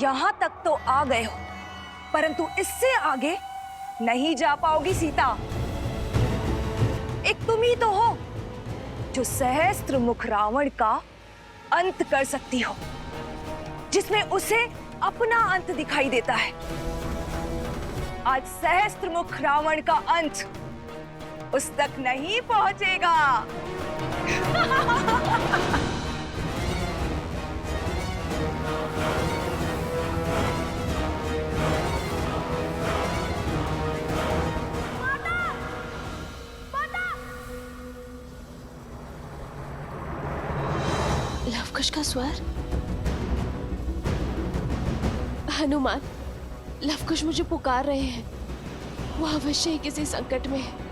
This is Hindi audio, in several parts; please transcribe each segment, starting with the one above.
यहाँ तक तो आ गए हो, परंतु इससे आगे नहीं जा पाओगी सीता। एक तुम ही तो हो जो सहस्त्र मुख रावण का अंत कर सकती हो, जिसमें उसे अपना अंत दिखाई देता है। आज सहस्त्र मुख रावण का अंत उस तक नहीं पहुंचेगा। लवकुश का स्वर। हनुमान, लवकुश मुझे पुकार रहे हैं। वो अवश्य ही किसी संकट में है।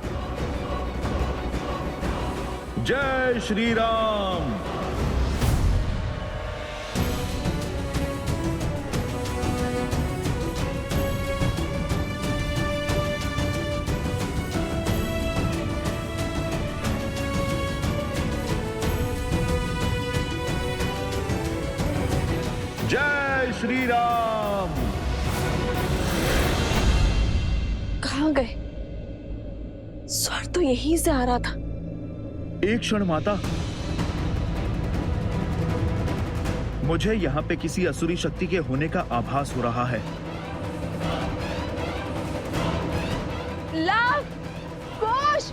जय श्री राम। जय श्री राम। कहाँ गए? स्वर तो यहीं से आ रहा था। एक क्षण माता, मुझे यहाँ पे किसी असुरी शक्ति के होने का आभास हो रहा है। लवकुश!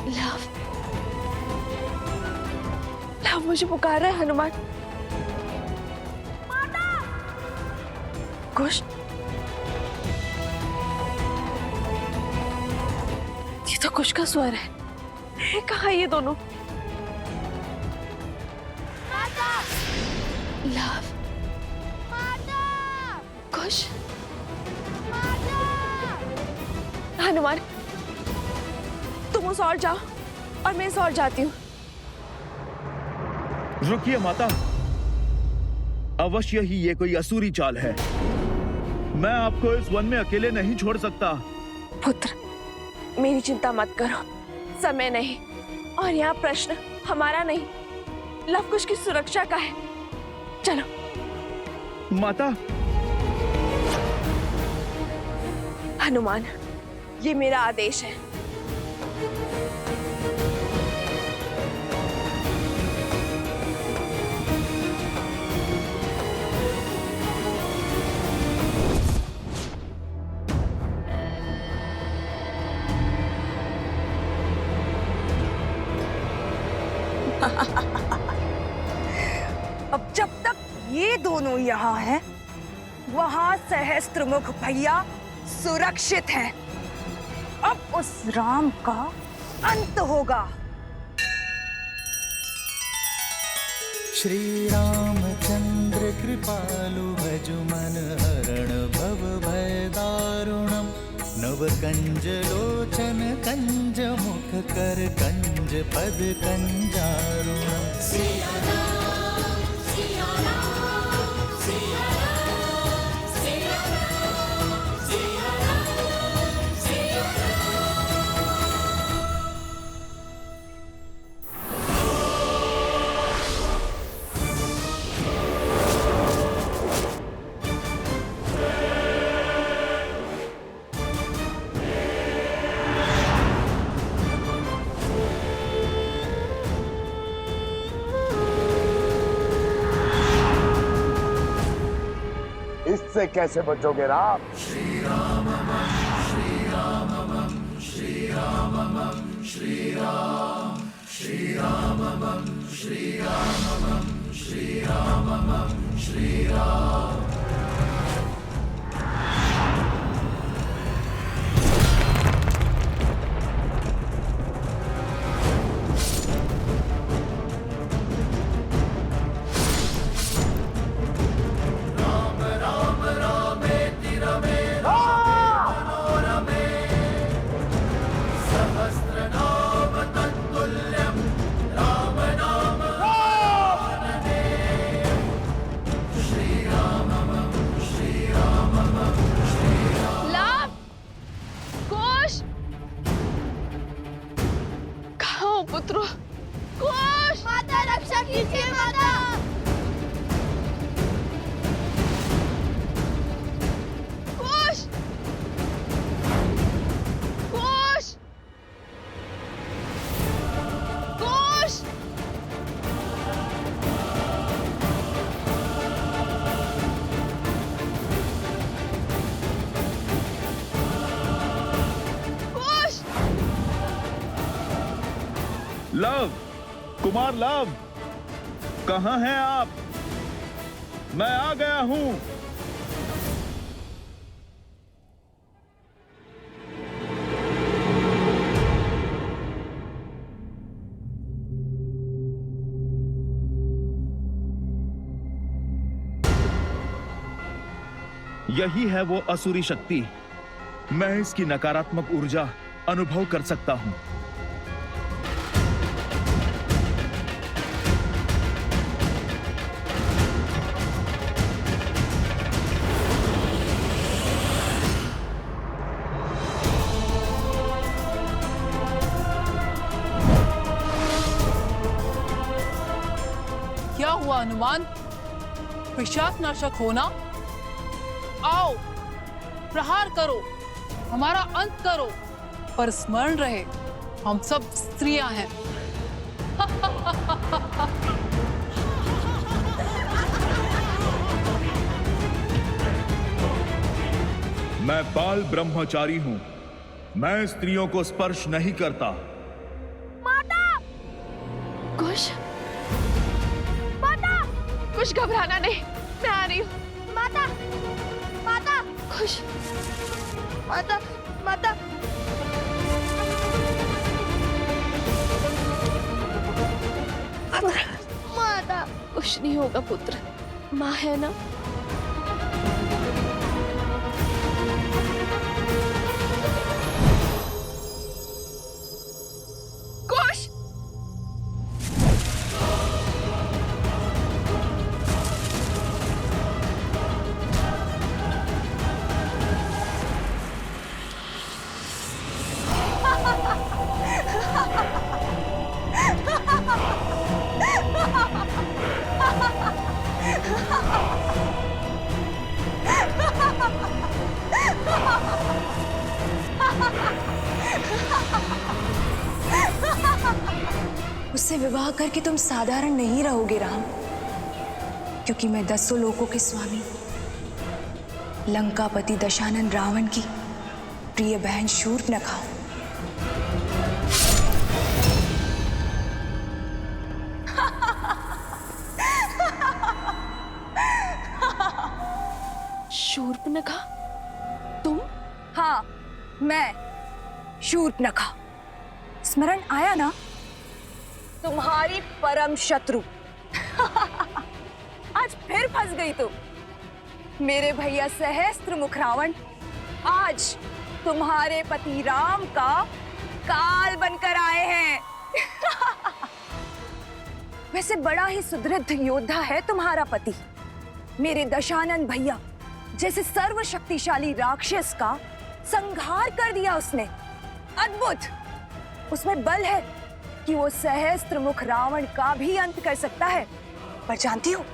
लव मुझे पुकार रहा है। हनुमान, कुश, ये तो कुश का स्वर है। कहाँ ये दोनों? लव, कुश, हनुमान, तुम उस ओर जाओ और मैं इस ओर जाती हूँ। रुकिए माता, अवश्य ही ये कोई असुरी चाल है। मैं आपको इस वन में अकेले नहीं छोड़ सकता। पुत्र, मेरी चिंता मत करो, समय नहीं और यहाँ प्रश्न हमारा नहीं, लवकुश की सुरक्षा का है। चलो। माता। हनुमान, ये मेरा आदेश है। अब जब तक ये दोनों यहाँ हैं, वहां सहस्त्रमुख भैया सुरक्षित हैं। अब उस राम का अंत होगा। श्री रामचंद्र कृपालु भजु मन हरण भव भय दारुणम नव कंज लोचन कंज मुख कर कंज पद कंजारुणम। इससे कैसे बचोगे राम? श्री राम श्री राम श्री राम श्री राम श्री राम श्री राम श्री राम श्री राम। Ram कुमार लव, कहाँ हैं आप? मैं आ गया हूं। यही है वो असुरी शक्ति। मैं इसकी नकारात्मक ऊर्जा अनुभव कर सकता हूं। क्या हुआ हनुमान? पिशाच नाशक होना? आओ, प्रहार करो, हमारा अंत करो, पर स्मरण रहे हम सब स्त्रियां हैं। मैं बाल ब्रह्मचारी हूं। मैं स्त्रियों को स्पर्श नहीं करता। कुश, माता, कुछ घबराना नहीं, मैं आ रही हूँ। माता, माता, कुश, माता, माता। माता, कुछ नहीं होगा पुत्र, माँ है ना? कुश, उससे विवाह करके तुम साधारण नहीं रहोगे राम, क्योंकि मैं 10 लोकों के स्वामी लंकापति दशानन रावण की प्रिय बहन शूर्पणखा हूं। शूर्पणखा, तुम? हाँ, मैं शूर्पणखा। स्मरण आया ना? तुम्हारी परम शत्रु। आज फिर फंस गई तुम। मेरे भैया सहस्त्रमुख रावण आज तुम्हारे पति राम का काल बनकर आए हैं। वैसे बड़ा ही सुदृढ़ योद्धा है तुम्हारा पति। मेरे दशानन भैया जैसे सर्वशक्तिशाली राक्षस का संहार कर दिया उसने। अद्भुत। उसमें बल है कि वो सहस्त्रमुख रावण का भी अंत कर सकता है। पर जानती हो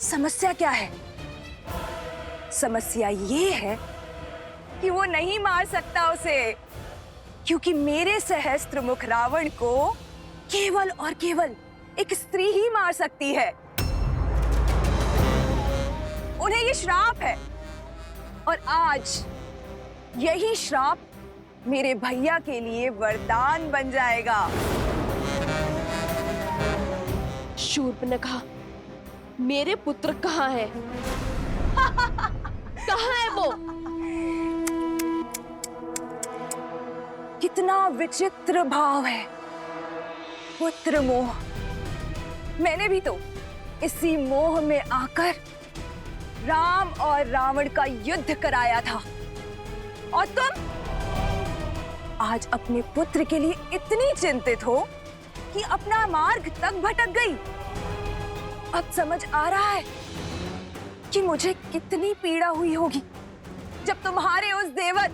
समस्या क्या है? समस्या ये है कि वो नहीं मार सकता उसे, क्योंकि मेरे सहस्त्रमुख रावण को केवल और केवल एक स्त्री ही मार सकती है। उन्हें ये श्राप है, और आज यही श्राप मेरे भैया के लिए वरदान बन जाएगा। शूर्पणखा, मेरे पुत्र कहाँ है? कहाँ है वो? कितना विचित्र भाव है, पुत्र मोह। मैंने भी तो इसी मोह में आकर राम और रावण का युद्ध कराया था, और तुम आज अपने पुत्र के लिए इतनी चिंतित हो कि अपना मार्ग तक भटक गई। अब समझ आ रहा है कि मुझे कितनी पीड़ा हुई होगी जब तुम्हारे उस देवर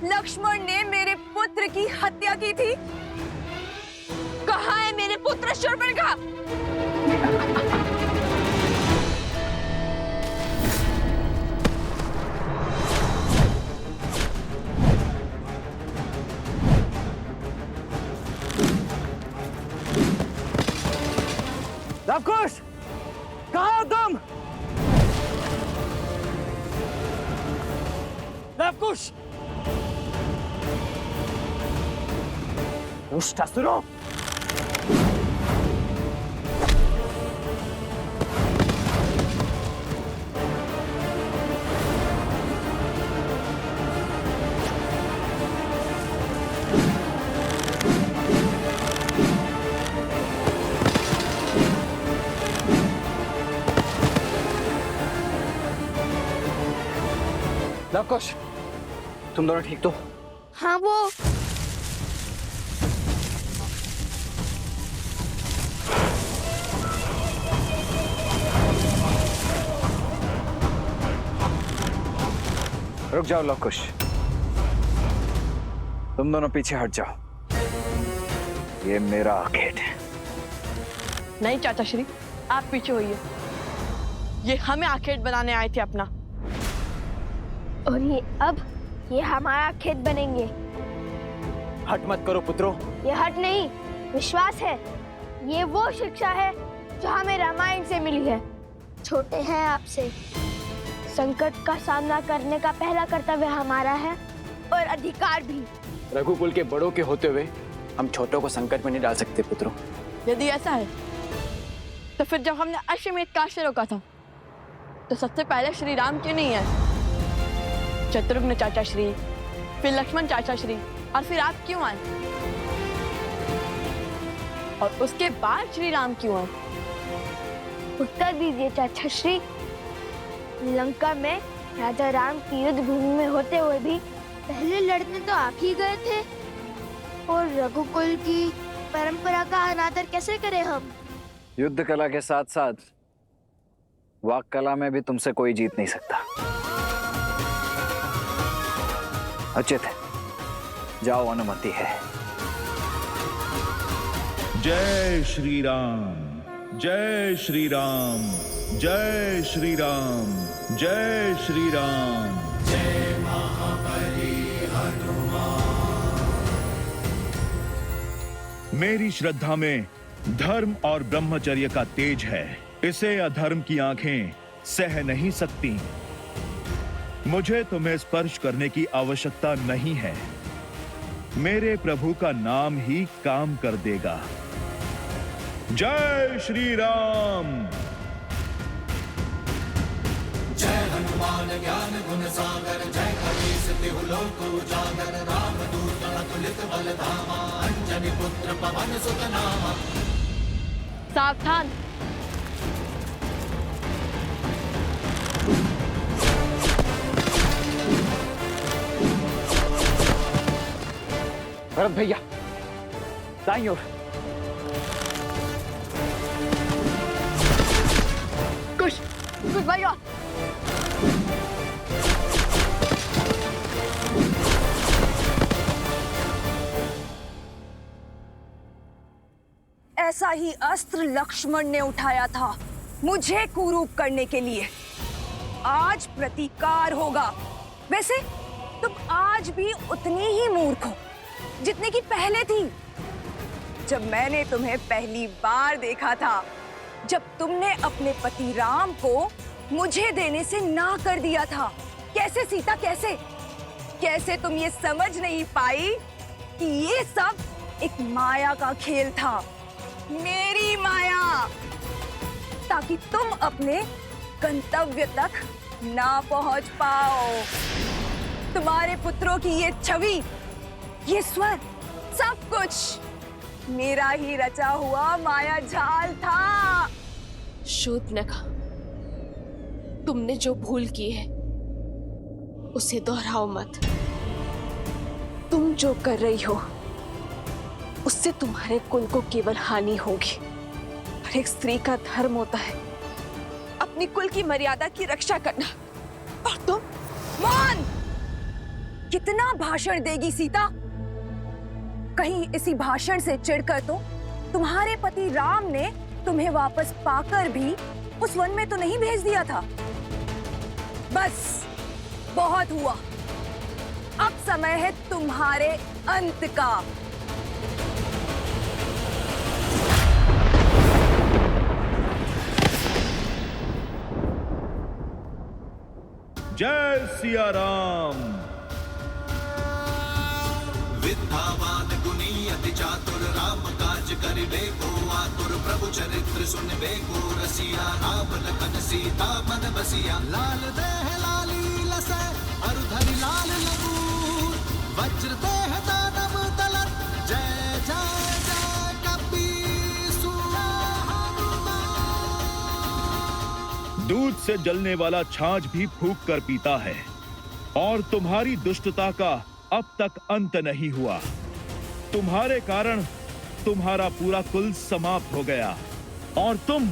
लक्ष्मण ने मेरे पुत्र की हत्या की थी। कहाँ है मेरे पुत्र शूर्पणखा? लवकुश, कहाँ हो तुम? लवकुश, दुष्ट असुरों, लवकुश, तुम दोनों ठीक तो? हाँ वो रुक जाओ लवकुश, तुम दोनों पीछे हट जाओ। ये मेरा आखेट है। नहीं चाचा श्री, आप पीछे होइए। ये हमें आखेट बनाने आए थे अपना। और ये हमारा खेत बनेंगे। हट मत करो पुत्रों। ये हट नहीं, विश्वास है। ये वो शिक्षा है जो हमें रामायण से मिली है। छोटे हैं आपसे, संकट का सामना करने का पहला कर्तव्य हमारा है और अधिकार भी। रघुकुल के बड़ों के होते हुए हम छोटों को संकट में नहीं डाल सकते पुत्रों। यदि ऐसा है तो फिर जब हमने अश्वमेध काट से रोका था तो सबसे पहले श्री राम क्यों नहीं है? शत्रुघ्न चाचा श्री, फिर लक्ष्मण चाचा श्री, और फिर आप क्यों आए? और उसके बाद श्री राम क्यों आए? उत्तर दीजिए चाचा श्री। लंका में राजा राम की युद्ध भूमि में होते हुए भी पहले लड़ने तो आप ही गए थे। और रघुकुल की परंपरा का अनादर कैसे करें हम? युद्ध कला के साथ साथ वाक कला में भी तुमसे कोई जीत नहीं सकता। उचित है, जाओ, अनुमति है। जय श्री राम, जय श्री राम, जय श्री राम, जय श्री राम। जय महाबली हनुमान। मेरी श्रद्धा में धर्म और ब्रह्मचर्य का तेज है। इसे अधर्म की आंखें सह नहीं सकती। मुझे तुम्हें स्पर्श करने की आवश्यकता नहीं है। मेरे प्रभु का नाम ही काम कर देगा। जय श्री राम। जय हनुमान ज्ञान गुण सागर, जय कपीस तिहु लोक उजागर, रामदूत अतुलित बल धामा, अंजनी पुत्र पवन सुत नामा। सावधान! भरत भैया, दाईं ओर। कुश भैया, ऐसा ही अस्त्र लक्ष्मण ने उठाया था मुझे कुरूप करने के लिए। आज प्रतिकार होगा। वैसे तुम आज भी उतनी ही मूर्ख हो जितने की पहले थी। जब मैंने तुम्हें पहली बार देखा था, जब तुमने अपने पति राम को मुझे देने से ना कर दिया था। कैसे सीता, कैसे तुम ये समझ नहीं पाई कि ये सब एक माया का खेल था, मेरी माया, ताकि तुम अपने गंतव्य तक ना पहुंच पाओ। तुम्हारे पुत्रों की ये छवि, ये स्वर, सब कुछ मेरा ही रचा हुआ माया जाल था। शूर्पणखा, तुमने जो भूल की है उसे दोहराओ मत। तुम जो कर रही हो उससे तुम्हारे कुल को केवल हानि होगी। हर एक स्त्री का धर्म होता है अपनी कुल की मर्यादा की रक्षा करना। और तुम मौन! कितना भाषण देगी सीता? कहीं इसी भाषण से चिढ़कर तो तुम्हारे पति राम ने तुम्हें वापस पाकर भी उस वन में तो नहीं भेज दिया था। बस बहुत हुआ। अब समय है तुम्हारे अंत का। जय सिया राम। विद्यावान गुणी अति चातुर, राम काज करिबे को आतुर, प्रभु चरित्र सुनबे को रसिया, राम लखन सीता मन बसिया। लाल देह लाली लसै अरुधरि लाल लगूर, वज्र देह दानव दलत, जय जय जय कपीसु। दूध से जलने वाला छाछ भी फूंक कर पीता है। और तुम्हारी दुष्टता का अब तक अंत नहीं हुआ। तुम्हारे कारण तुम्हारा पूरा कुल समाप्त हो गया और तुम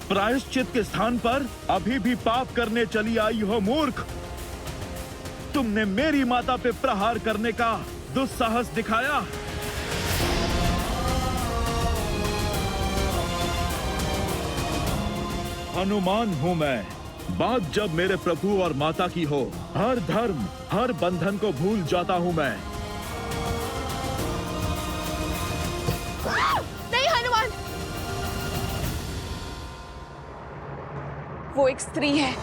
प्रायश्चित के स्थान पर अभी भी पाप करने चली आई हो मूर्ख। तुमने मेरी माता पे प्रहार करने का दुस्साहस दिखाया। हनुमान हूं मैं। बात जब मेरे प्रभु और माता की हो, हर धर्म हर बंधन को भूल जाता हूं मैं। नहीं हनुमान, वो एक स्त्री है।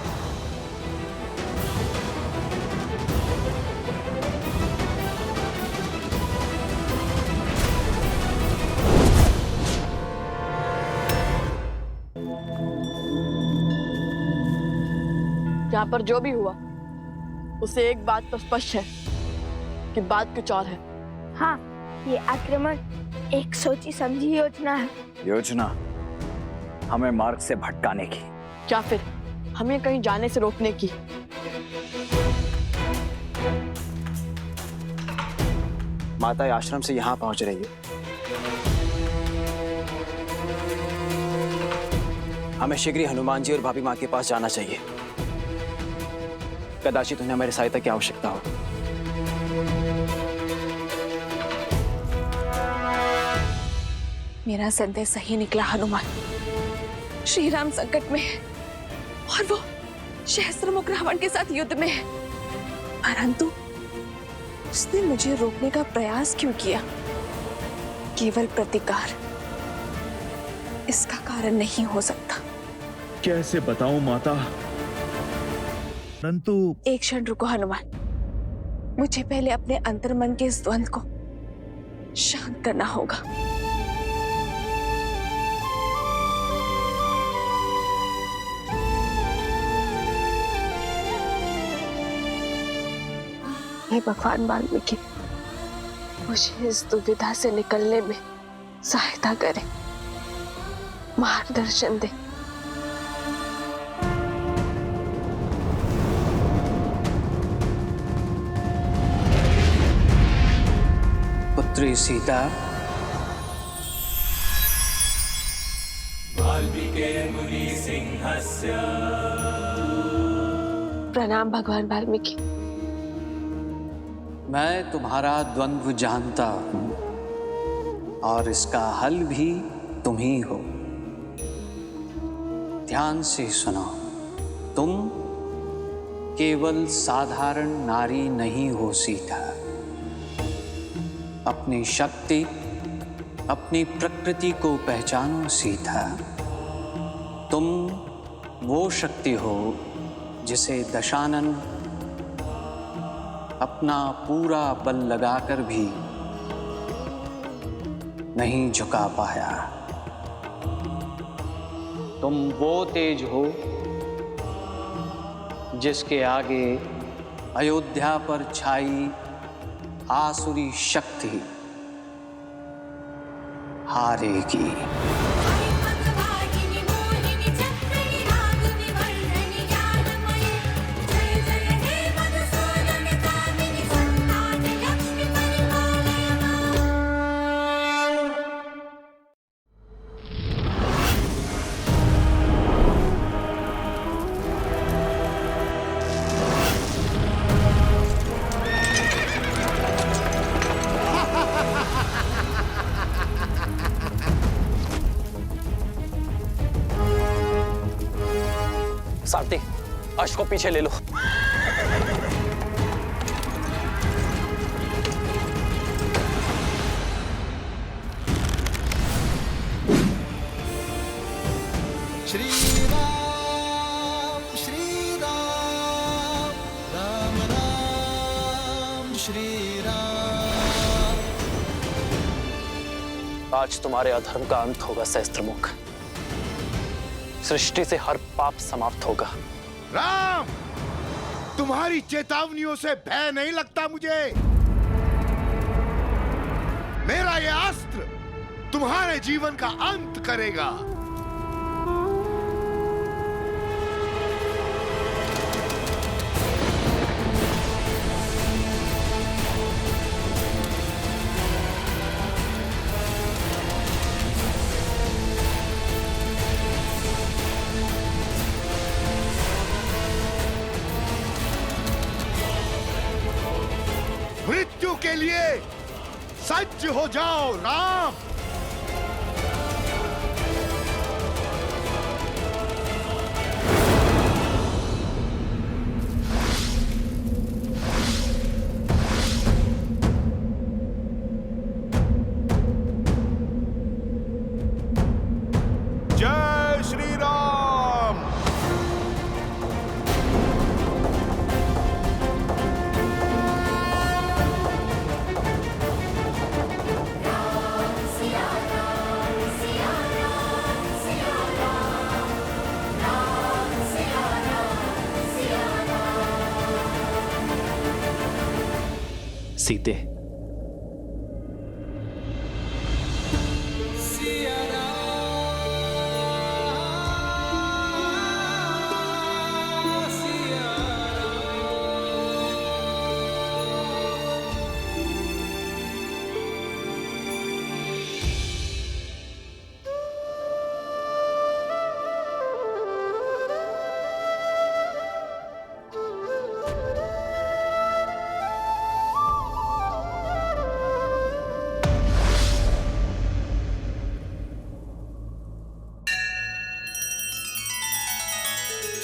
यहाँ पर जो भी हुआ उसे एक बात तो स्पष्ट है कि बात कुछ और है। हाँ, ये आक्रमण एक सोची समझी योजना है। योजना हमें मार्ग से भटकाने की, क्या फिर हमें कहीं जाने से रोकने की? माता आश्रम से यहाँ पहुंच रही है। हमें शीघ्र ही हनुमान जी और भाभी माँ के पास जाना चाहिए। कदाचित उन्हें हमारी सहायता की आवश्यकता हो। मेरा संदेश सही निकला हनुमान। श्री राम संकट में है और वो सहस्त्रमुख रावण के साथ युद्ध में है, परंतु उसने मुझे रोकने का प्रयास क्यों किया? केवल प्रतिकार इसका कारण नहीं हो सकता। कैसे बताऊं माता, परंतु एक क्षण रुको हनुमान, मुझे पहले अपने अंतर्मन के इस द्वंद्व को शांत करना होगा। हे भगवान वाल्मीकि, मुझे इस दुविधा से निकलने में सहायता करें, मार्गदर्शन दें। पुत्री सीता, प्रणाम भगवान वाल्मीकि। मैं तुम्हारा द्वंद्व जानता हूं और इसका हल भी तुम ही हो। ध्यान से सुनो, तुम केवल साधारण नारी नहीं हो सीता। अपनी शक्ति, अपनी प्रकृति को पहचानो सीता। तुम वो शक्ति हो जिसे दशानन अपना पूरा बल लगाकर भी नहीं झुका पाया। तुम वो तेज हो जिसके आगे अयोध्या पर छाई आसुरी शक्ति हारेगी। सारथी, अश्व को पीछे ले लो। श्री राम राम राम श्री राम। आज तुम्हारे अधर्म का अंत होगा सहस्त्रमुख। सृष्टि से हर पाप समाप्त होगा। राम, तुम्हारी चेतावनियों से भय नहीं लगता मुझे। मेरा यह अस्त्र तुम्हारे जीवन का अंत करेगा। मृत्यु के लिए सज्ज हो जाओ राम। जय श्री राम। सीते,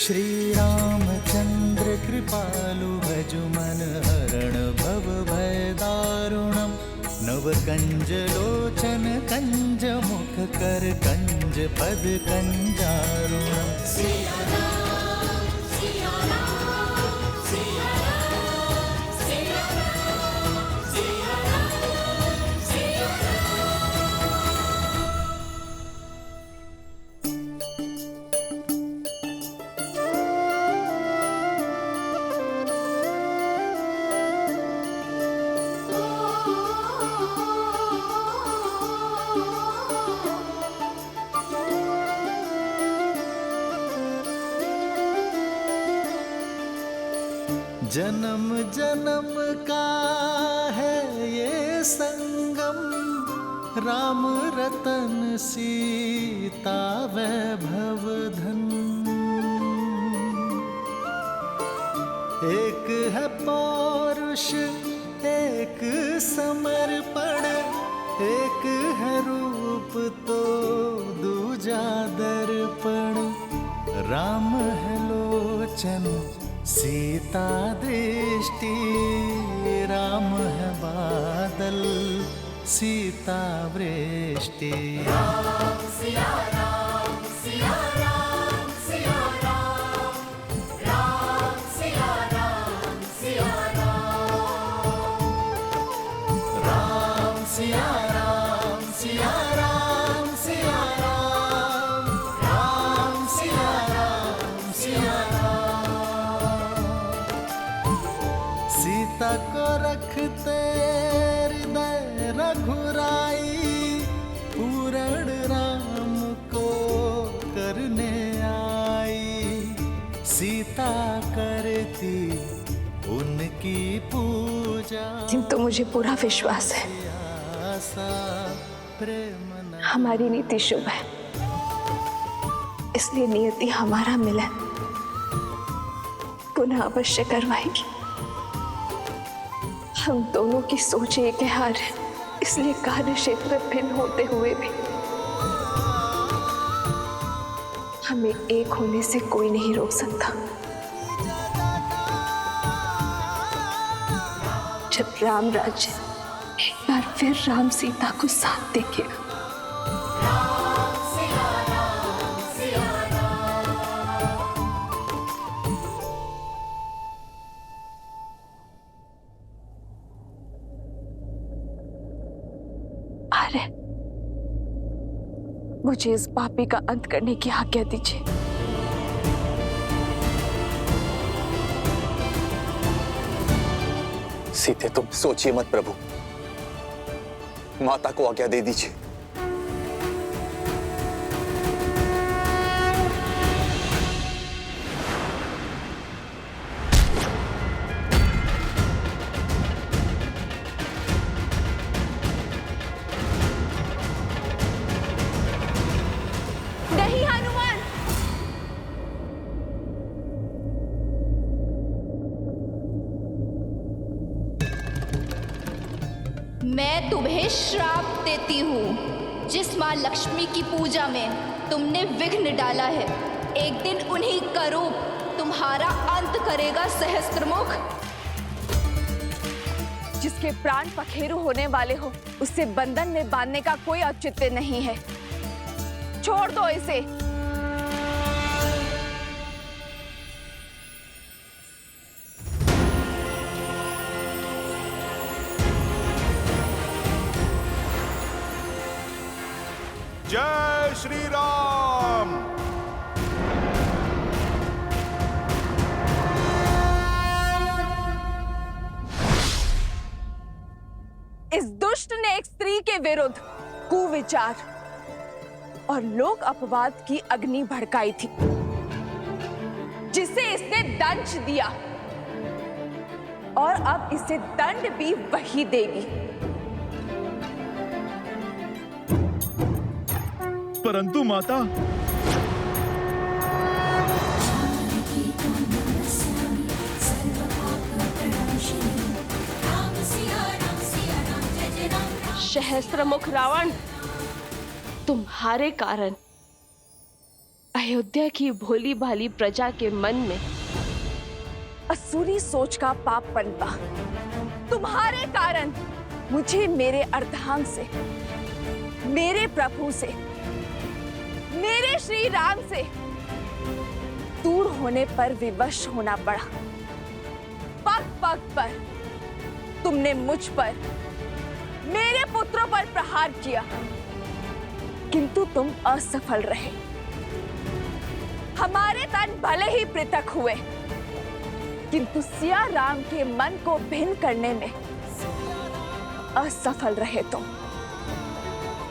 श्री रामचंद्र कृपालु भजु मन हरण भव भय दारुणम नव कंज लोचन कंज मुख कर कंज पद कंजारुणम। जन्म जन्म का है ये संगम राम रतन सीता वैभव धन। एक है पौरुष एक समर्पण एक है रूप तो दूजा दर्पण। राम है लोचन सीता दृष्टि राम है बादल सीता वृष्टि। राम सिया राम सिया राम सिया राम राम सिया राम सिया राम राम सिया राम सिया राम सिया राम राम सिया राम सिया राम। सीता को रखते हृदय रघुराई पूरण राम को करने आई। सीता करती उनकी पूजा किंतु मुझे पूरा विश्वास है हमारी नीति शुभ है, इसलिए नियति हमारा मिलन पुनः अवश्य करवाएगी। हम दोनों की सोच एक है हार है, इसलिए कार्य क्षेत्र भिन्न होते हुए भी हमें एक होने से कोई नहीं रोक सकता। जब राम राज्य एक बार फिर राम सीता को साथ देखेगा। आर्य, मुझे इस पापी का अंत करने की आज्ञा दीजिए। सीते, तुम सोचिए मत प्रभु, माता को आज्ञा दे दीजिए। नहीं हनुमान, मैं तुम्हें श्राप देती हूँ। जिस माँ लक्ष्मी की पूजा में तुमने विघ्न डाला है, एक दिन उन्हीं का रूप तुम्हारा अंत करेगा सहस्त्रमुख। जिसके प्राण पखेरु होने वाले हो, उसे बंधन में बांधने का कोई औचित्य नहीं है। छोड़ दो इसे। जय श्री राम। इस दुष्ट ने एक स्त्री के विरुद्ध कुविचार और लोक अपवाद की अग्नि भड़काई थी, जिसे इसने दंश दिया और अब इसे दंड भी वही देगी। परंतु माता, सहस्त्रमुख रावण, तुम्हारे कारण अयोध्या की भोली भाली प्रजा के मन में असुरी सोच का पाप पनपा। तुम्हारे कारण मुझे मेरे अर्धांग से, मेरे प्रभु से, मेरे श्री राम से दूर होने पर विवश होना पड़ा। पग पग पर तुमने मुझ पर, मेरे पुत्रों पर प्रहार किया, किंतु तुम असफल रहे। हमारे तन भले ही पृथक हुए, किंतु सिया राम के मन को भिन्न करने में असफल रहे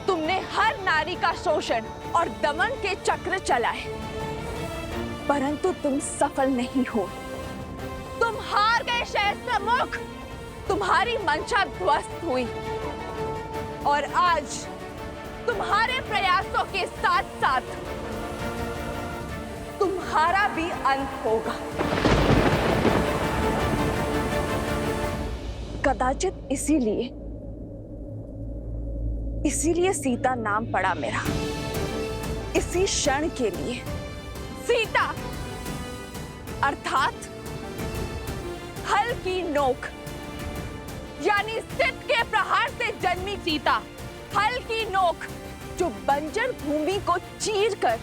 तुमने हर नारी का शोषण और दमन के चक्र चलाए, परंतु तुम सफल नहीं हो। तुम हार गए सहस्त्रमुख। तुम्हारी मंशा ध्वस्त हुई और आज तुम्हारे प्रयासों के साथ साथ तुम्हारा भी अंत होगा। कदाचित इसीलिए सीता नाम पड़ा मेरा। इसी क्षण के लिए सीता अर्थात हल की नोक, यानी सिद्ध के प्रहार से जन्मी सीता, हल की नोक जो बंजर भूमि को चीरकर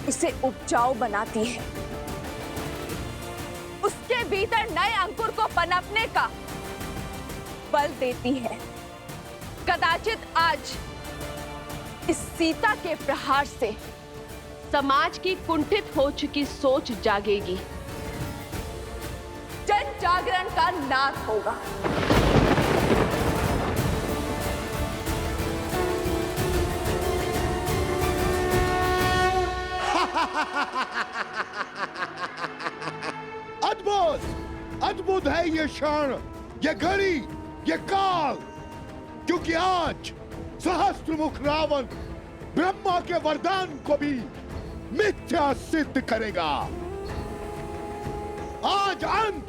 उसे उपजाऊ बनाती है, उसके भीतर नए अंकुर को पनपने का बल देती है। कदाचित आज इस सीता के प्रहार से समाज की कुंठित हो चुकी सोच जागेगी, जन जागरण का नाद होगा। अद्भुत, अद्भुत है ये क्षण, ये घड़ी, ये काल, क्योंकि आज सहस्त्रमुख रावण ब्रह्मा के वरदान को भी मिथ्या सिद्ध करेगा। आज अंत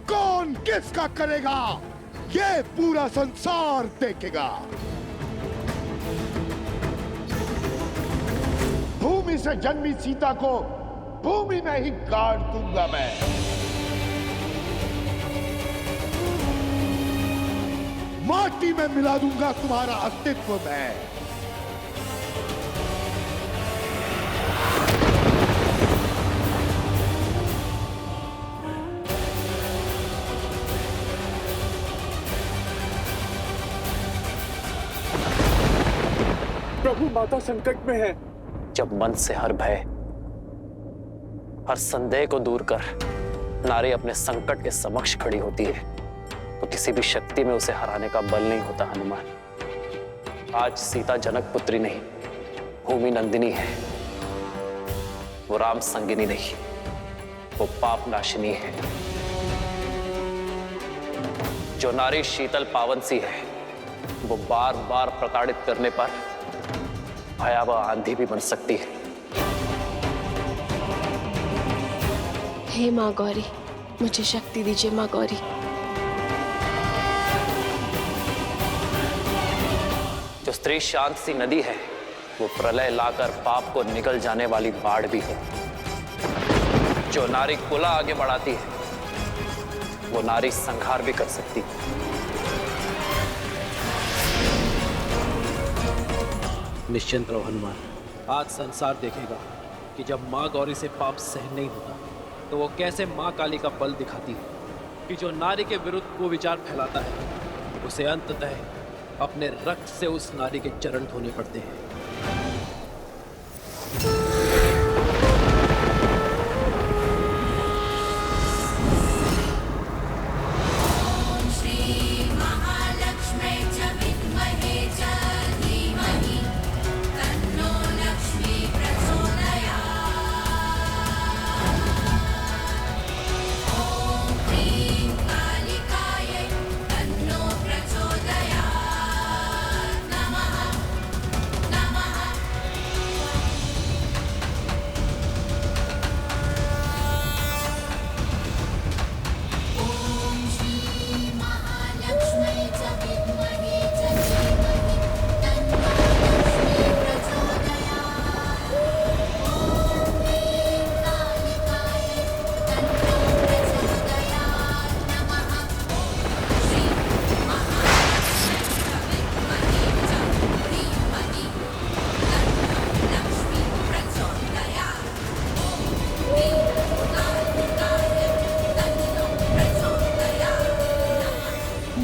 कौन किसका करेगा, ये पूरा संसार देखेगा। भूमि से जन्मी सीता को भूमि में ही गाड़ दूंगा मैं। माटी में मिला दूंगा तुम्हारा अस्तित्व में। प्रभु, माता संकट में है। जब मन से हर भय, हर संदेह को दूर कर नारी अपने संकट के समक्ष खड़ी होती है, तो किसी भी शक्ति में उसे हराने का बल नहीं होता। हनुमान, आज सीता जनक पुत्री नहीं, भूमि नंदिनी है। वो राम संगिनी नहीं, वो पाप नाशिनी है। जो नारी शीतल पावन सी है, वो बार बार प्रताड़ित करने पर भयावह आंधी भी बन सकती है। हे माँ गौरी, मुझे शक्ति दीजिए माँ गौरी। स्त्री शांत सी नदी है, वो प्रलय लाकर पाप को निगल जाने वाली बाढ़ भी है। जो नारी कुला आगे बढ़ाती है, वो नारी संहार भी कर सकती है। निश्चिंत रहो हनुमान, आज संसार देखेगा कि जब माँ गौरी से पाप सहन नहीं होता तो वो कैसे माँ काली का बल दिखाती है कि जो नारी के विरुद्ध को विचार फैलाता है उसे अंततः अपने रक्त से उस नारी के चरण धोने पड़ते हैं।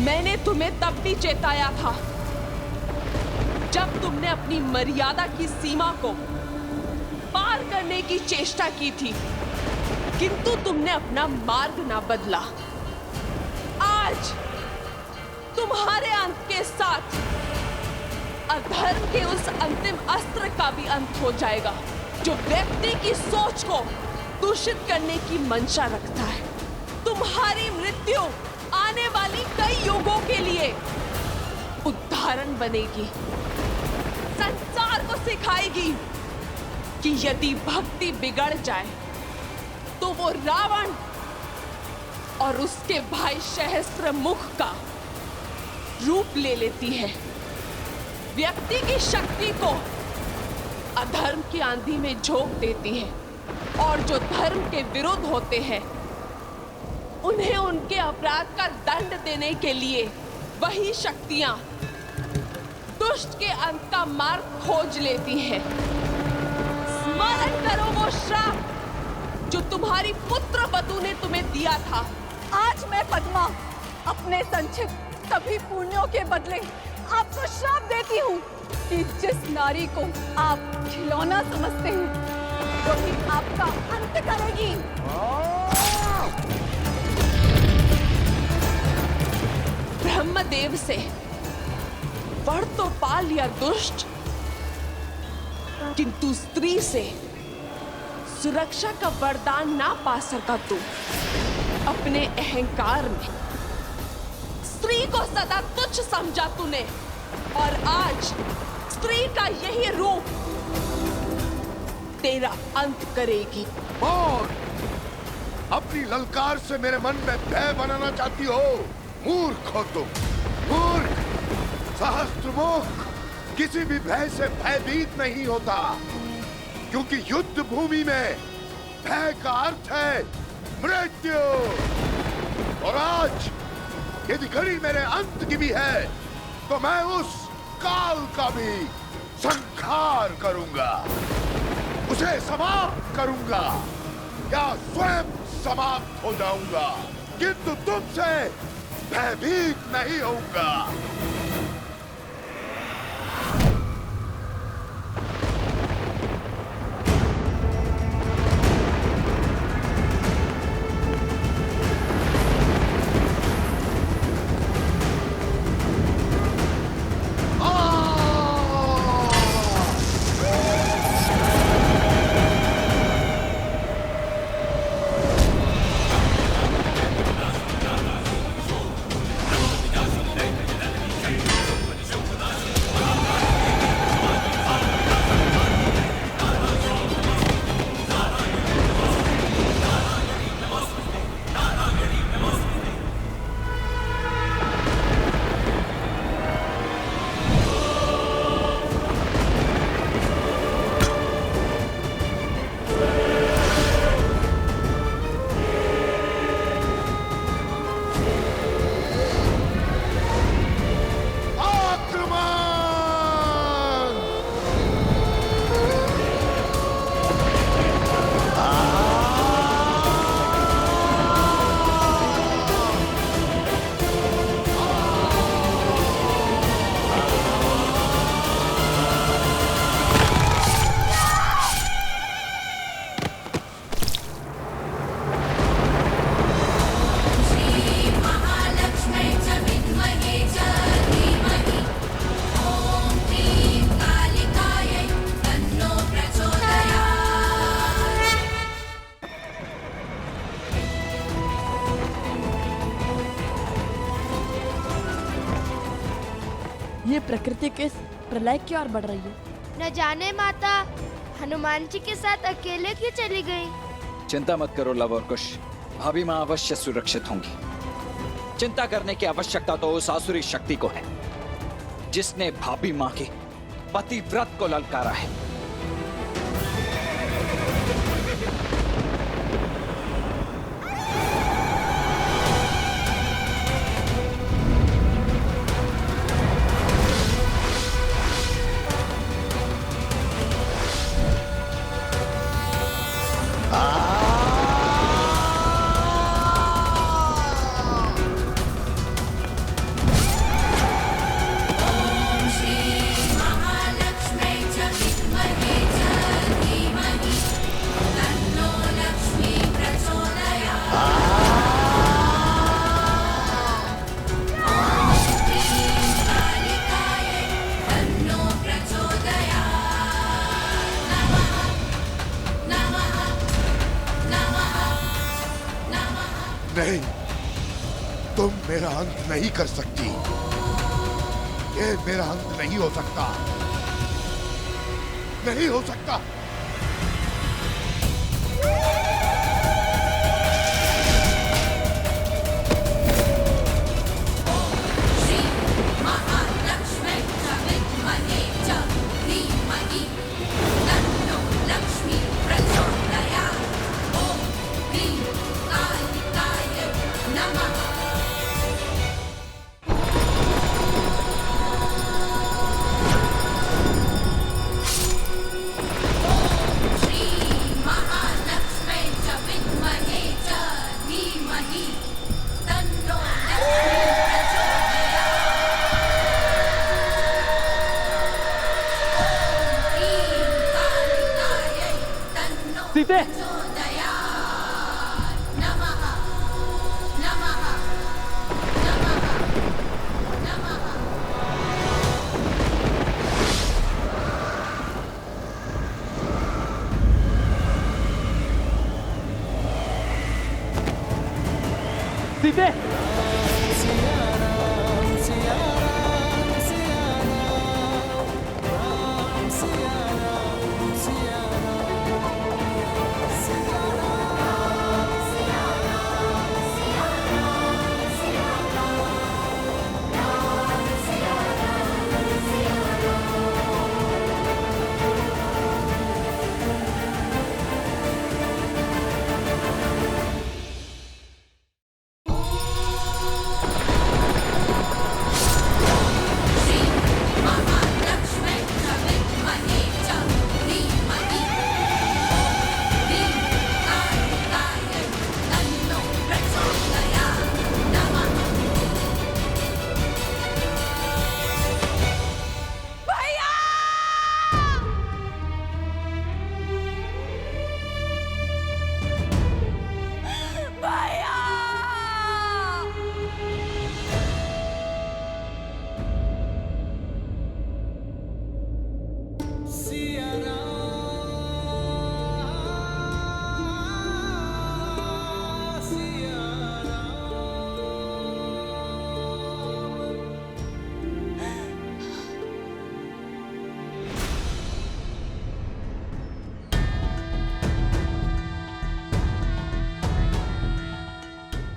मैंने तुम्हें तब भी चेताया था जब तुमने अपनी मर्यादा की सीमा को पार करने की चेष्टा की थी, किंतु तुमने अपना मार्ग ना बदला। आज तुम्हारे अंत के साथ अधर्म के उस अंतिम अस्त्र का भी अंत हो जाएगा जो व्यक्ति की सोच को दूषित करने की मंशा रखता है। तुम्हारी मृत्यु आने वाली कई युगों के लिए उदाहरण बनेगी, संसार को सिखाएगी कि यदि भक्ति बिगड़ जाए तो वो रावण और उसके भाई सहस्त्रमुख का रूप ले लेती है। व्यक्ति की शक्ति को अधर्म की आंधी में झोंक देती है और जो धर्म के विरुद्ध होते हैं उन्हें उनके अपराध का दंड देने के लिए वही शक्तियां दुष्ट के अंत का मार्ग खोज लेती हैं। स्मरण करो वो श्राप जो तुम्हारी पुत्र वधु ने तुम्हें दिया था। आज मैं पद्मा अपने संचित सभी पुण्यों के बदले आपको श्राप देती हूँ कि जिस नारी को आप खिलौना समझते हैं वही आपका अंत करेगी। ब्रह्मदेव से वर तो पा लिया दुष्ट, किंतु स्त्री से सुरक्षा का वरदान ना पा सका तू। अपने अहंकार में स्त्री को सदा तुच्छ समझा तूने और आज स्त्री का यही रूप तेरा अंत करेगी। और अपनी ललकार से मेरे मन में भय बनाना चाहती हो? मूर्ख हो तुम, मूर्ख। सहस्त्रमुख किसी भी भय से भयभीत नहीं होता, क्योंकि युद्ध भूमि में भय का अर्थ है मृत्यु। और आज यदि घड़ी मेरे अंत की भी है तो मैं उस काल का भी संहार करूंगा, उसे समाप्त करूंगा या स्वयं समाप्त हो जाऊंगा, किंतु तुमसे भयभीत नहीं होऊंगा। ये प्रकृति के प्रलय की ओर बढ़ रही है। न जाने माता हनुमान जी के साथ अकेले क्यों चली गई? चिंता मत करो लव और कुश, भाभी माँ अवश्य सुरक्षित होंगी। चिंता करने की आवश्यकता तो उस आसुरी शक्ति को है जिसने भाभी माँ के पतिव्रत को ललकारा है। नहीं, तुम मेरा अंत नहीं कर सकती। ये मेरा अंत नहीं हो सकता, नहीं हो सकता। सीते, सीते,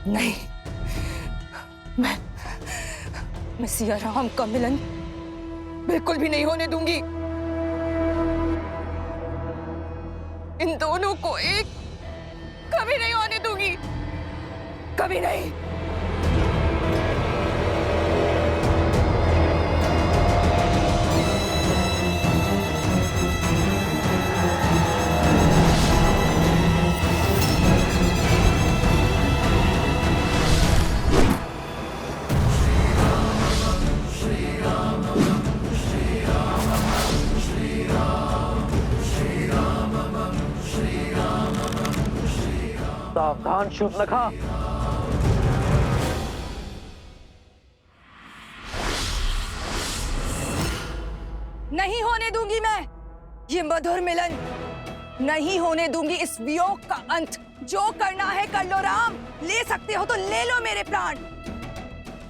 नहीं, मैं सिया राम का मिलन बिल्कुल भी नहीं होने दूंगी। इन दोनों को एक कभी नहीं होने दूंगी, कभी नहीं। सावधान शूर्पणखा। नहीं होने दूंगी मैं ये मधुर मिलन, नहीं होने दूंगी इस वियोग का अंत। जो करना है कर लो राम, ले सकते हो तो ले लो मेरे प्राण।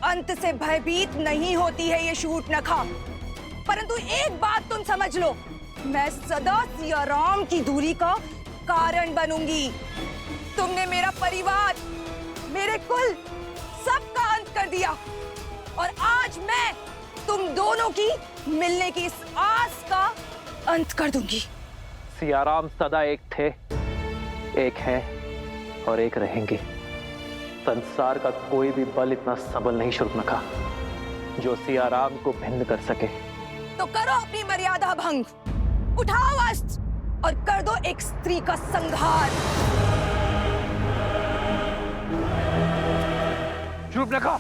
अंत से भयभीत नहीं होती है ये शूर्पणखा, परंतु एक बात तुम समझ लो, मैं सदा सिया राम की दूरी का कारण बनूंगी। तुमने मेरा परिवार, मेरे कुल, सबका अंत कर दिया और आज मैं तुम दोनों की मिलने की इस आस का अंत कर दूंगी। सियाराम सदा एक थे, एक हैं और एक रहेंगे। संसार का कोई भी बल इतना सबल नहीं शूर्पणखा जो सियाराम को भिन्न कर सके। तो करो अपनी मर्यादा भंग, उठाओ अस्त्र और कर दो एक स्त्री का संहार। शूर्पणखा,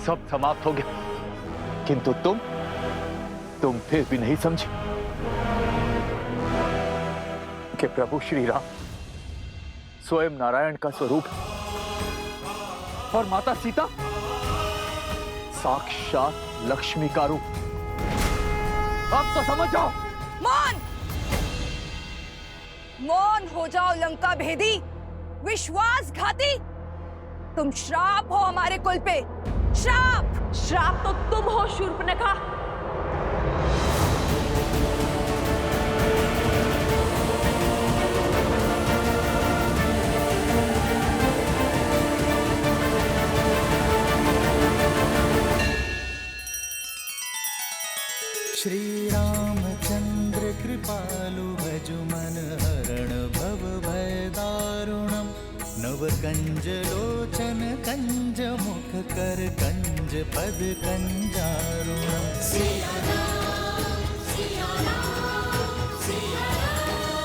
सब समाप्त हो गया, किंतु तुम फिर भी नहीं समझे कि प्रभु श्री राम स्वयं नारायण का स्वरूप है और माता सीता साक्षात लक्ष्मी का रूप। अब तो समझ जाओ। मौन, मौन हो जाओ लंका भेदी, विश्वासघाती। तुम श्राप हो हमारे कुल पे, श्राप। श्राप तो तुम हो शूर्पणखा। श्री रामचंद्र कृपालु भजु मन हरण भव भय दारुणम नव कंज लोचन कंज मुख कर कंज पद कंजारुणम। सिया राम, सिया राम, सिया राम,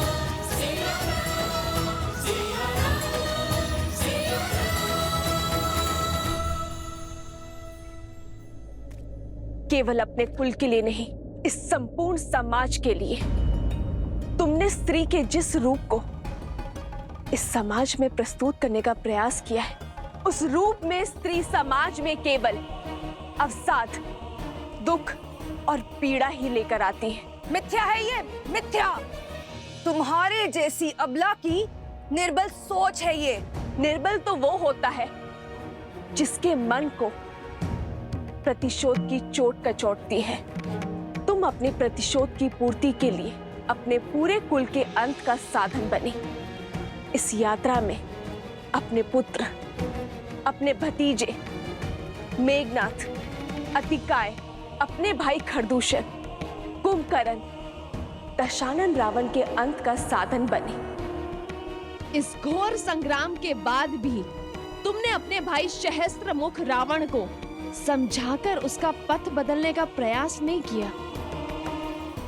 सिया राम, सिया राम, सिया राम। केवल अपने कुल के लिए नहीं, इस संपूर्ण समाज के लिए तुमने स्त्री के जिस रूप को इस समाज में प्रस्तुत करने का प्रयास किया है, उस रूप में स्त्री समाज में केवल अवसाद, दुख और पीड़ा ही लेकर आती है। मिथ्या है ये, मिथ्या। तुम्हारे जैसी अबला की निर्बल सोच है ये। निर्बल तो वो होता है जिसके मन को प्रतिशोध की चोट कचोटती है। तुम अपने प्रतिशोध की पूर्ति के लिए अपने पूरे कुल के अंत का साधन बने। इस यात्रा में अपने पुत्र, अपने भतीजे मेघनाथ, अतिकाय, अपने भाई खरदूषण, कुंभकर्ण, दशानन रावण के अंत का साधन बने। इस घोर संग्राम के बाद भी तुमने अपने भाई सहस्त्रमुख रावण को समझाकर उसका पथ बदलने का प्रयास नहीं किया,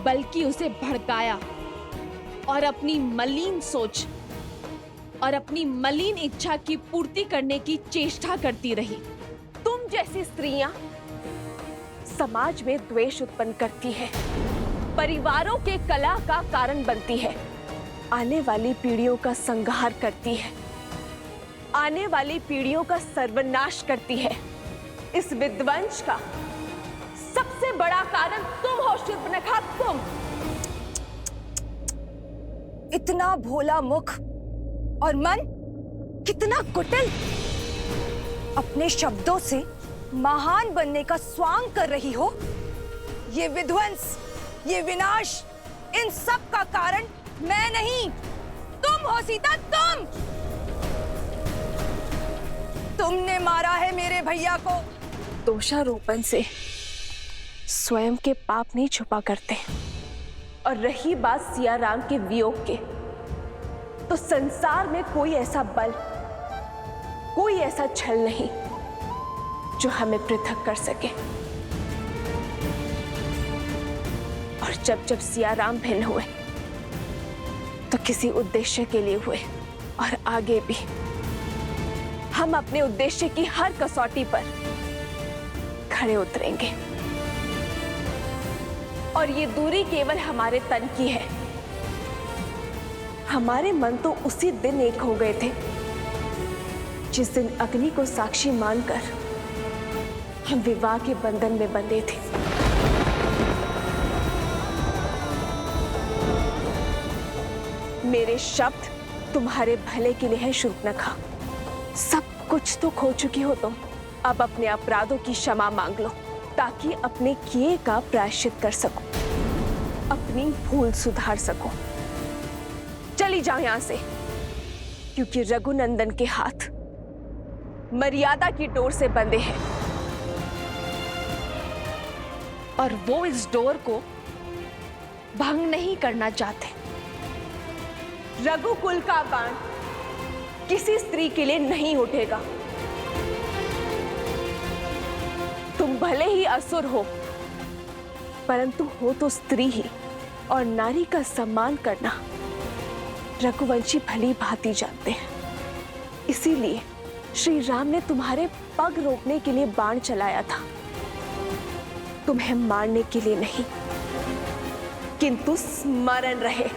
बल्कि उसे भड़काया और अपनी मलिन सोच और अपनी मलिन इच्छा की पूर्ति करने की चेष्टा करती रही। तुम जैसी स्त्रियां समाज में द्वेष उत्पन्न करती है, परिवारों के कलह का कारण बनती है, आने वाली पीढ़ियों का संहार करती है, आने वाली पीढ़ियों का सर्वनाश करती है। इस विध्वंस का सबसे बड़ा कारण तुम हो शूर्पणखा, तुम। इतना भोला मुख और मन कितना कुटिल, अपने शब्दों से महान बनने का स्वांग कर रही हो। ये विध्वंस, ये विनाश, इन सब का कारण मैं नहीं, तुम हो सीता, तुमने मारा है मेरे भैया को। दोषारोपण से स्वयं के पाप नहीं छुपा करते। और रही बात सिया राम के वियोग के, तो संसार में कोई ऐसा बल, कोई ऐसा छल नहीं जो हमें पृथक कर सके। और जब जब सिया राम भिन्न हुए तो किसी उद्देश्य के लिए हुए, और आगे भी हम अपने उद्देश्य की हर कसौटी पर खड़े उतरेंगे। और ये दूरी केवल हमारे तन की है। हमारे मन तो उसी दिन एक हो गए थे जिस दिन अग्नि को साक्षी मानकर हम विवाह के बंधन में बंधे थे। मेरे शब्द तुम्हारे भले के लिए है शूर्पणखा। सब कुछ तो खो चुकी हो तुम, अब अपने अपराधों की क्षमा मांग लो ताकि अपने किए का प्रायश्चित कर सको, अपनी भूल सुधार सको। चली जाओ यहां से, क्योंकि रघुनंदन के हाथ मर्यादा की डोर से बंधे हैं और वो इस डोर को भंग नहीं करना चाहते। रघुकुल का बाण किसी स्त्री के लिए नहीं उठेगा। तुम भले ही असुर हो, परंतु हो तो स्त्री ही, और नारी का सम्मान करना रघुवंशी भली भांति जानते हैं। इसीलिए श्री राम ने तुम्हारे पग रोकने के लिए बाण चलाया था, तुम्हें मारने के लिए नहीं, किंतु स्मरण रहे।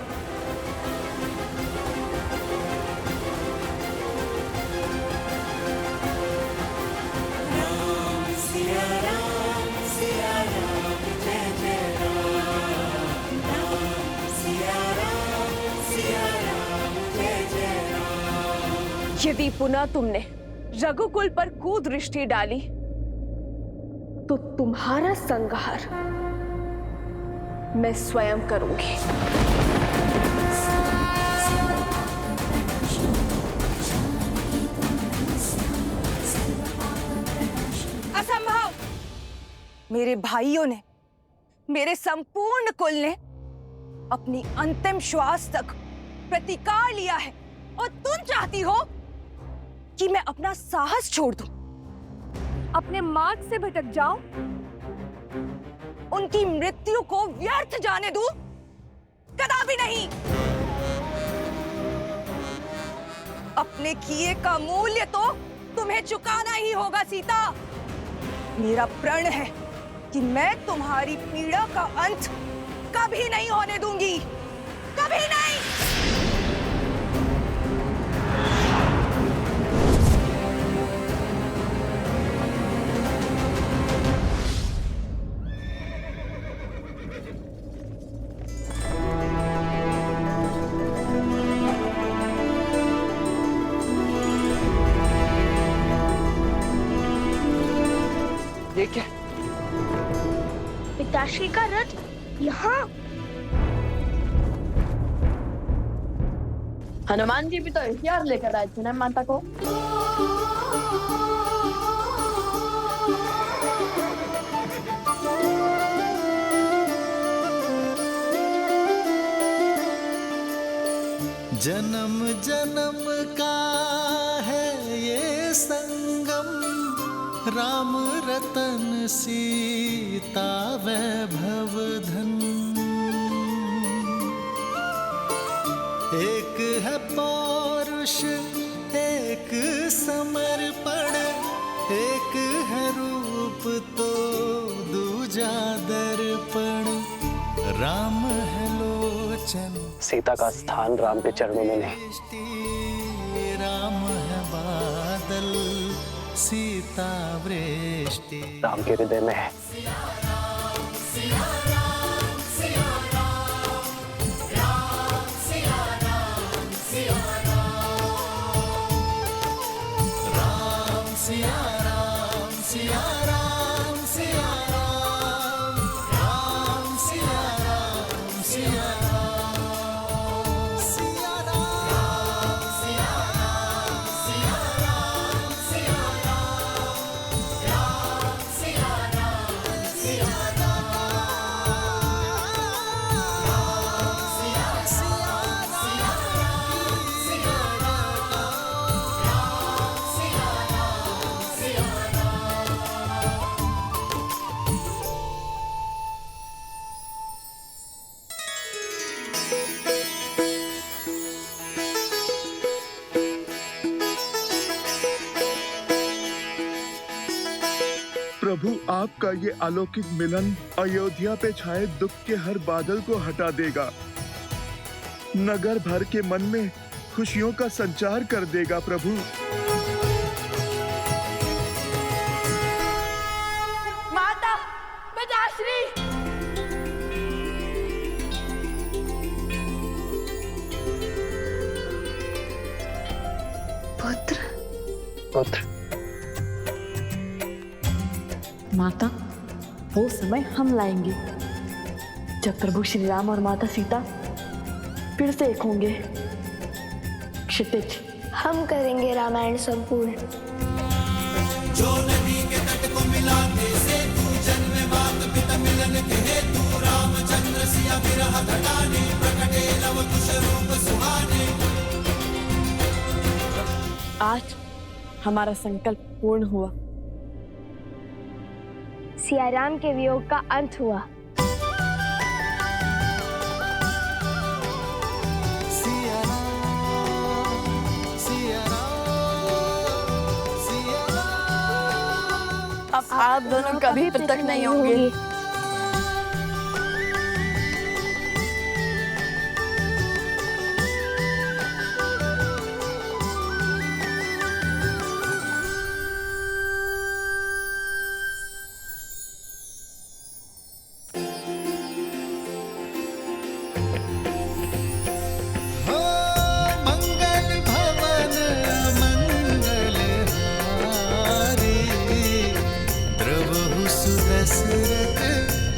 यदि पुनः तुमने रघुकुल पर कुदृष्टि डाली तो तुम्हारा संहार मैं स्वयं करूंगी। असंभव! मेरे भाइयों ने, मेरे संपूर्ण कुल ने अपनी अंतिम श्वास तक प्रतिकार लिया है, और तुम चाहती हो कि मैं अपना साहस छोड़ दूं, अपने मार्ग से भटक जाऊं, उनकी मृत्यु को व्यर्थ जाने दूं? कदापि नहीं। अपने किए का मूल्य तो तुम्हें चुकाना ही होगा सीता। मेरा प्रण है कि मैं तुम्हारी पीड़ा का अंत कभी नहीं होने दूंगी, कभी नहीं। ये क्या? पिताश्री का रथ यहाँ? हनुमान जी भी तो हथियार लेकर आए थे ना माता को। जन्म जन्म का है ये संगम, राम रतन सीता वैभव धन। एक है पौरुष, एक समर्पण, एक है रूप तो दूजा दर्पण। राम है लोचन, सीता का स्थान राम के चरणों में नहीं। राम है बादल, सीता वृष्टि। राम के हृदय में है। प्रभु, आपका ये अलौकिक मिलन अयोध्या पे छाए दुख के हर बादल को हटा देगा, नगर भर के मन में खुशियों का संचार कर देगा। प्रभु, माता पिताश्री, पुत्र, माता, वो समय हम लाएंगे जब प्रभु श्री राम और माता सीता फिर से एक होंगे। क्षितिज, हम करेंगे रामायण संपूर्ण। जो नदी के तट को मिलाते से तू जन्म मात पिता मिलन के हेतु रामचंद्र सिया विरह घटाने प्रकटे लव कुश रूप सुहाने। आज हमारा संकल्प पूर्ण हुआ। सिया राम के वियोग का अंत हुआ। अब आप दोनों कभी पृथक नहीं होंगे।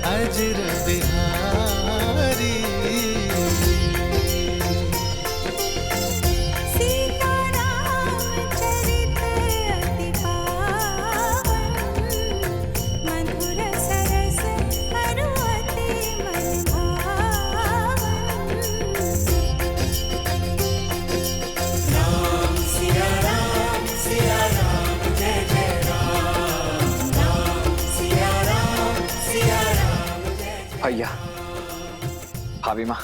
अजर बिहारी सीताराम चरित अति पावन मधुर सरस अरुअति मन भावन। राम सिया राम जय जय राम। राम सिया राम भैया, भाभी माँ,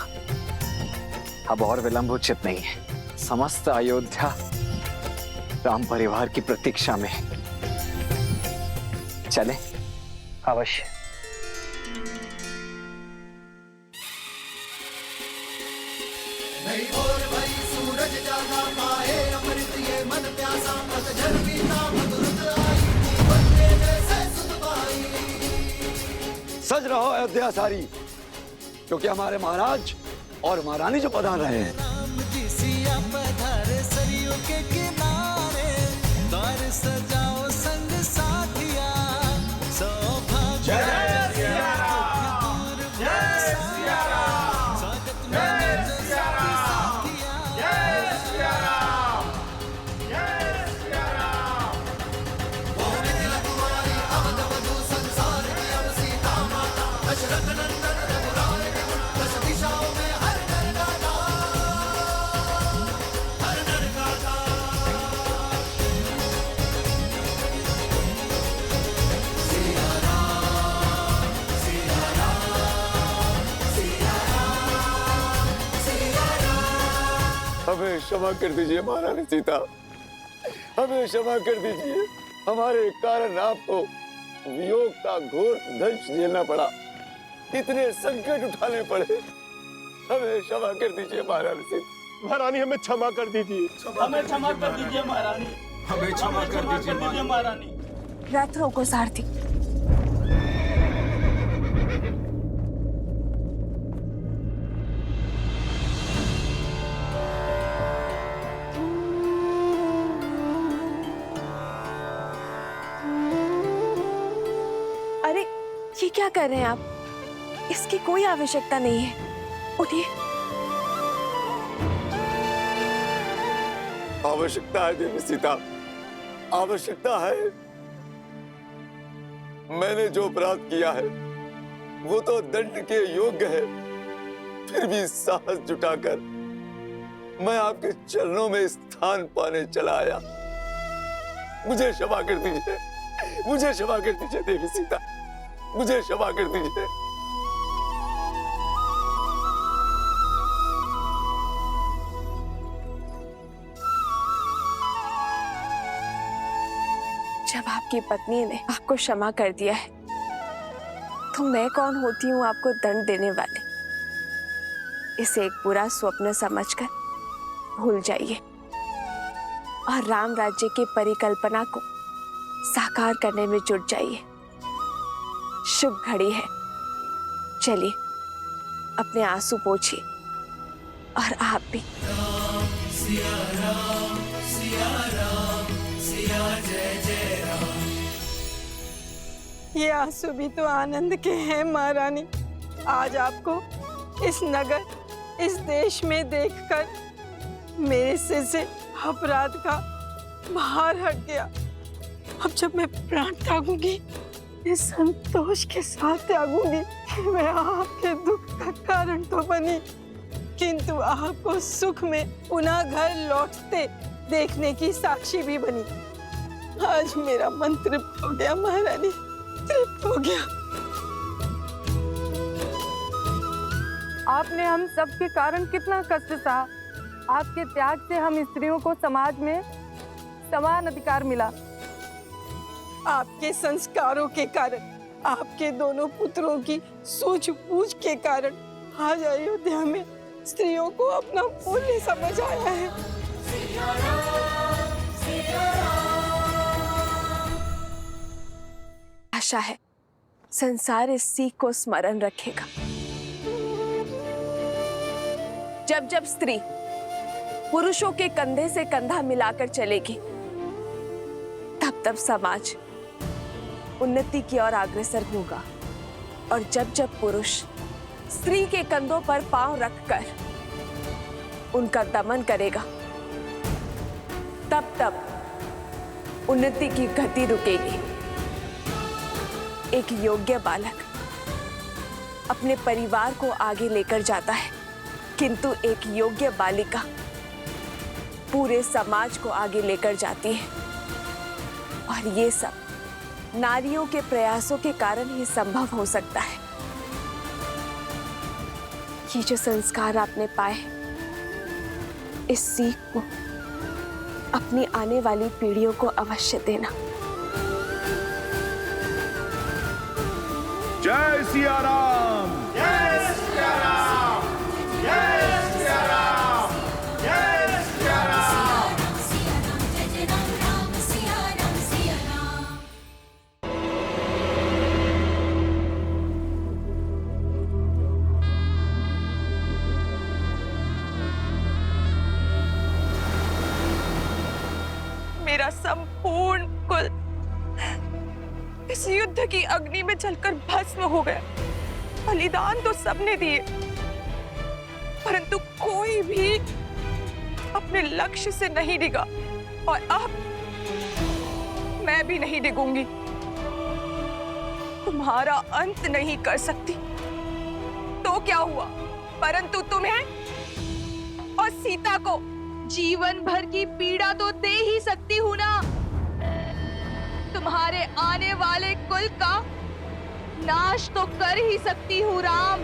अब और विलंब उचित नहीं है। समस्त अयोध्या राम परिवार की प्रतीक्षा में। चले? अवश्य। नहीं और भई सूरज जागा पाए अमृत ये मन प्यासा पतझड़ बीता मधुरत आई बंदे जैसे सुध पाई। सज रहो अयोध्या सारी, क्योंकि हमारे महाराज और महारानी जो पधार रहे हैं। राम जी सिया पधारे सरयू के किनारे, द्वार सजाओ संग साथिया सौभाग्य। जय सिया राम, जय सिया राम। स्वागत में जय सिया राम, जय सिया राम, जय सिया राम। भूमि दिल तुम्हारी अवध वधु संसार की अब सीता माता दशरथ नंदन रघुराय के गुण दस दिशाओं में हर घर गाता, हर घर गाता। सिया राम, सिया राम, सिया राम, सिया राम। हमें क्षमा कर दीजिए महारानी सीता, हमें क्षमा कर दीजिए। हमारे कारण आपको वियोग का घोर दंश झेलना पड़ा, इतने संकट उठाने पड़े। हमें क्षमा कर दीजिए महारानी सीता। महारानी हमें क्षमा कर दीजिए, हमें क्षमा कर दीजिए महारानी, हमें क्षमा कर दीजिए महारानी। रथ रोको सारथी। अरे ये क्या कर रहे हैं आप? इसकी कोई आवश्यकता नहीं है। उठिए। आवश्यकता है देवी सीता, आवश्यकता है। मैंने जो अपराध किया है वो तो दंड के योग्य है, फिर भी साहस जुटाकर मैं आपके चरणों में स्थान पाने चला आया। मुझे क्षमा कर दीजिए, मुझे क्षमा कर दीजिए देवी सीता, मुझे क्षमा कर दीजिए। जब आपकी पत्नी ने आपको क्षमा कर दिया है, तो मैं कौन होती हूँ आपको दंड देने वाली? इसे एक बुरा स्वप्न समझकर भूल जाइए और राम राज्य की परिकल्पना को साकार करने में जुट जाइए। शुभ घड़ी है। चलिए अपने आंसू पोंछिए, और आप भी। सिया राम, सिया राम, सिया जय जय राम। ये आंसू भी तो आनंद के हैं महारानी। आज आपको इस नगर, इस देश में देखकर मेरे सिर से अपराध का भार हट गया। अब जब मैं प्राण त्यागूंगी, इस संतोष के साथ त्यागूंगी कि मैं आपके दुख का कारण तो बनी, किंतु आपको सुख में पुनः घर लौटते देखने की साक्षी भी बनी। आज मेरा मन तृप्त हो गया महारानी, तृप्त हो गया। आपने हम सब के कारण कितना कष्ट सहा। आपके त्याग से हम स्त्रियों को समाज में समान अधिकार मिला। आपके संस्कारों के कारण, आपके दोनों पुत्रों की सूझबूझ के कारण आज अयोध्या में स्त्रियों को अपना मूल्य समझ आया है। आशा है संसार इस सीख को स्मरण रखेगा। जब जब स्त्री पुरुषों के कंधे से कंधा मिलाकर चलेगी, तब तब समाज उन्नति की ओर अग्रसर होगा। और जब जब पुरुष स्त्री के कंधों पर पांव रखकर उनका दमन करेगा, तब तब उन्नति की गति रुकेगी। एक योग्य बालक अपने परिवार को आगे लेकर जाता है, किंतु एक योग्य बालिका पूरे समाज को आगे लेकर जाती है। और ये सब नारियों के प्रयासों के कारण ही संभव हो सकता है। ये जो संस्कार आपने पाए, इस सीख को अपनी आने वाली पीढ़ियों को अवश्य देना। जय सिया राम, जय सिया राम, जय सिया राम, जय सिया राम। मेरा संपूर्ण कुल इस युद्ध की अग्नि में जलकर भस्म हो गया। बलिदान तो सबने दिए, परंतु कोई भी अपने लक्ष्य से नहीं डिगा, और अब मैं भी नहीं डिगूंगी। तुम्हारा अंत नहीं कर सकती तो क्या हुआ, परंतु तुम्हें और सीता को जीवन भर की पीड़ा तो दे ही सकती हूं ना। तुम्हारे आने वाले कुल का नाश तो कर ही सकती हूँ राम।